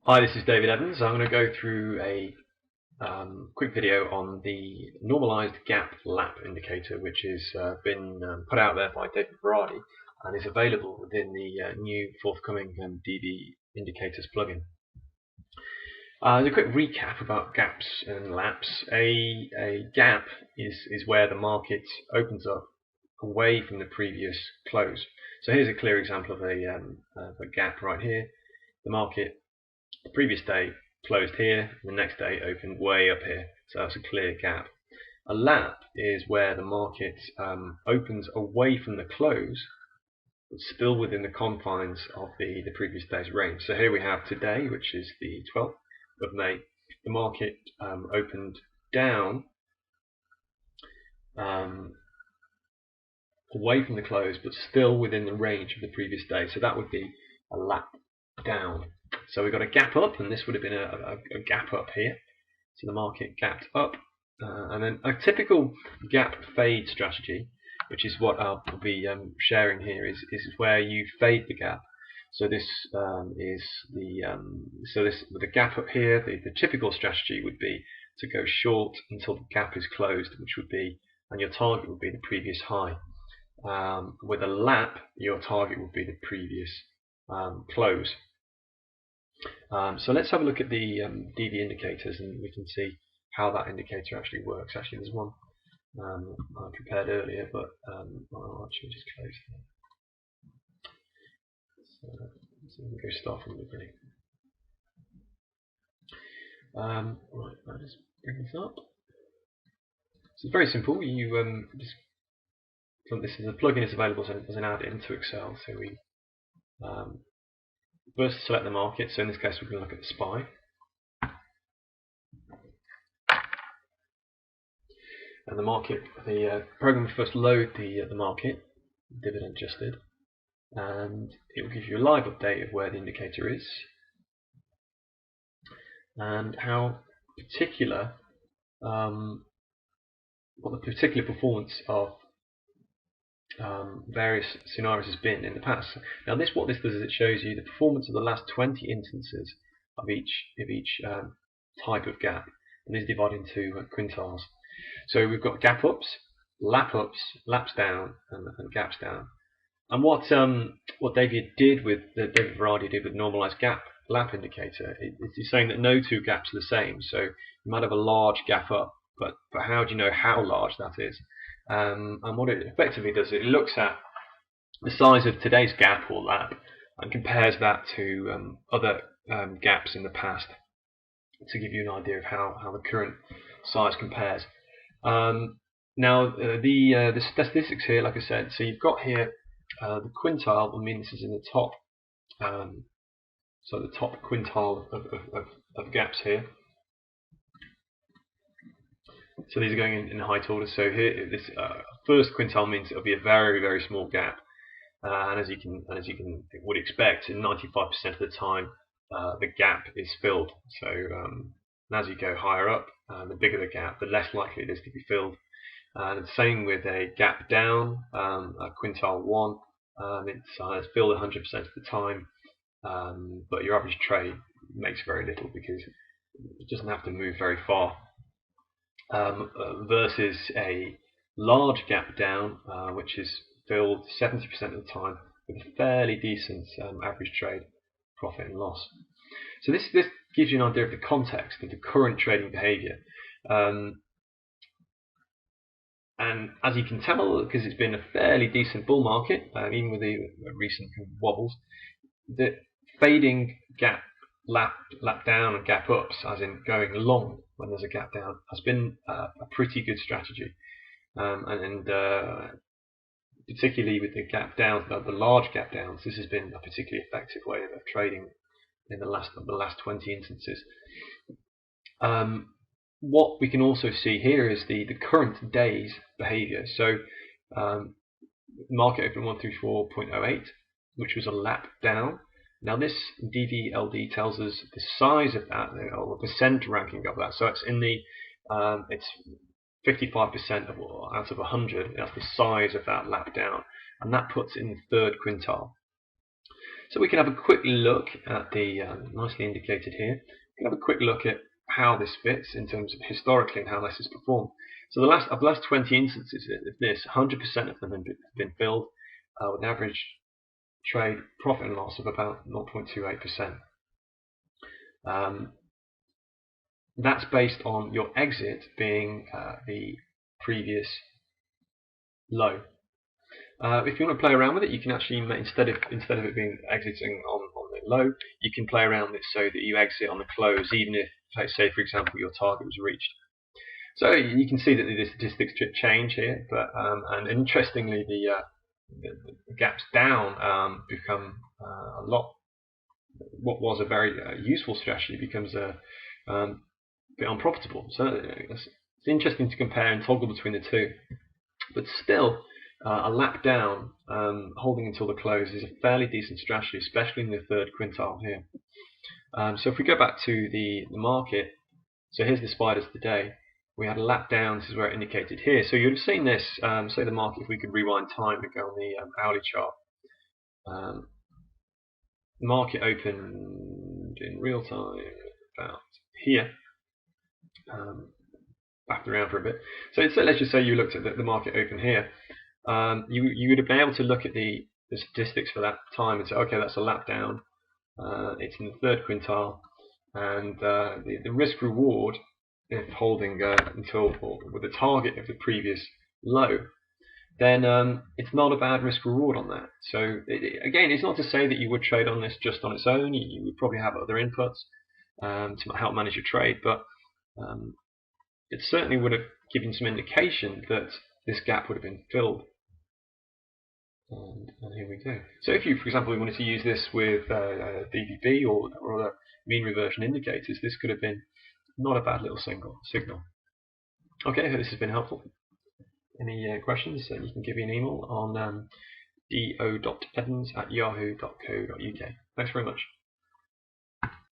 Hi, this is David Evans. I'm going to go through a quick video on the normalized gap lap indicator, which has been put out there by David Berardi and is available within the new forthcoming DV indicators plugin. As a quick recap about gaps and laps, a gap is where the market opens up away from the previous close. So here's a clear example of a gap right here. The market the previous day closed here, the next day opened way up here, so that's a clear gap. A lap is where the market opens away from the close, but still within the confines of the previous day's range. So here we have today, which is the 12th of May, the market opened down away from the close, but still within the range of the previous day. So that would be a lap down. So we've got a gap up, and this would have been a gap up here. So the market gapped up, and then a typical gap fade strategy, which is what I'll be sharing here, is where you fade the gap. So this is with the gap up here. The typical strategy would be to go short until the gap is closed, which would be, and your target would be the previous high. With a lap, your target would be the previous close. So let's have a look at the DV indicators, and we can see how that indicator actually works. Actually, there's one I prepared earlier, but I'll actually just close that. So we go start from the beginning. Right, I'll just bring this up. So it's very simple. You just the plugin is available as an add-in to Excel. So we first select the market. So in this case, we're going to look at the SPY. And the market, the program will first load the market, dividend adjusted, and it will give you a live update of where the indicator is and how particular, what the particular performance of various scenarios has been in the past. Now, what this does is it shows you the performance of the last 20 instances of each type of gap, and is divided into quintiles. So we've got gap ups, laps down, and gaps down. And what David Berardi did with normalized gap lap indicator is saying that no two gaps are the same. So you might have a large gap up, but how do you know how large that is? And what it effectively does, it looks at the size of today's gap or lap and compares that to other gaps in the past to give you an idea of how the current size compares. Now the statistics here, like I said, so you've got here the quintile. I mean, this is in the top, so the top quintile of gaps here. So these are going in height order. So here, this first quintile means it'll be a very, very small gap, and as you would expect, in 95% of the time, the gap is filled. So and as you go higher up, the bigger the gap, the less likely it is to be filled. And the same with a gap down, a quintile 1, it's filled 100% of the time, but your average trade makes very little because it doesn't have to move very far. Versus a large gap down, which is filled 70% of the time with a fairly decent average trade profit and loss. So this gives you an idea of the context of the current trading behavior. And as you can tell, because it's been a fairly decent bull market, even with the recent wobbles, the fading gap lap down and gap ups, as in going long when there's a gap down, has been a pretty good strategy. And particularly with the gap downs, the large gap downs, this has been a particularly effective way of trading in the last 20 instances. What we can also see here is the current day's behavior. So market open 134.08, which was a lap down. Now this DVLD tells us the size of that, or the percent ranking of that. So it's in the it's 55% out of 100. That's the size of that lap down, and that puts it in the third quintile. So we can have a quick look at the nicely indicated here. We can have a quick look at how this fits in terms of historically and how this has performed. So of the last 20 instances of this, 100% of them have been filled with an average trade profit and loss of about 0.28%. That's based on your exit being the previous low. If you want to play around with it, you can actually instead of it being exiting on the low, you can play around with it so that you exit on the close, even if, let's say, for example, your target was reached. So you can see that the statistics change here, but and interestingly, the gaps down become a lot. What was a very useful strategy becomes a bit unprofitable. So it's interesting to compare and toggle between the two. But still, a lap down, holding until the close, is a fairly decent strategy, especially in the third quintile here. So if we go back to the market, so here's the spiders today. We had a lap down. This is where it indicated here. So you'd have seen this, say the market, if we could rewind time and go on the hourly chart. The market opened in real time about here. Backed around for a bit. So let's just say you looked at the market open here. You would have been able to look at the statistics for that time and say, okay, that's a lap down. It's in the third quintile, and the risk reward, if holding until with the target of the previous low, then it's not a bad risk reward on that. So again, it's not to say that you would trade on this just on its own. You would probably have other inputs to help manage your trade, but it certainly would have given some indication that this gap would have been filled. And here we go. So if you, for example, wanted to use this with DVB or other mean reversion indicators, this could have been not a bad little signal. Okay, I hope this has been helpful. Any questions, you can give me an email on do.evans@yahoo.co.uk. Thanks very much.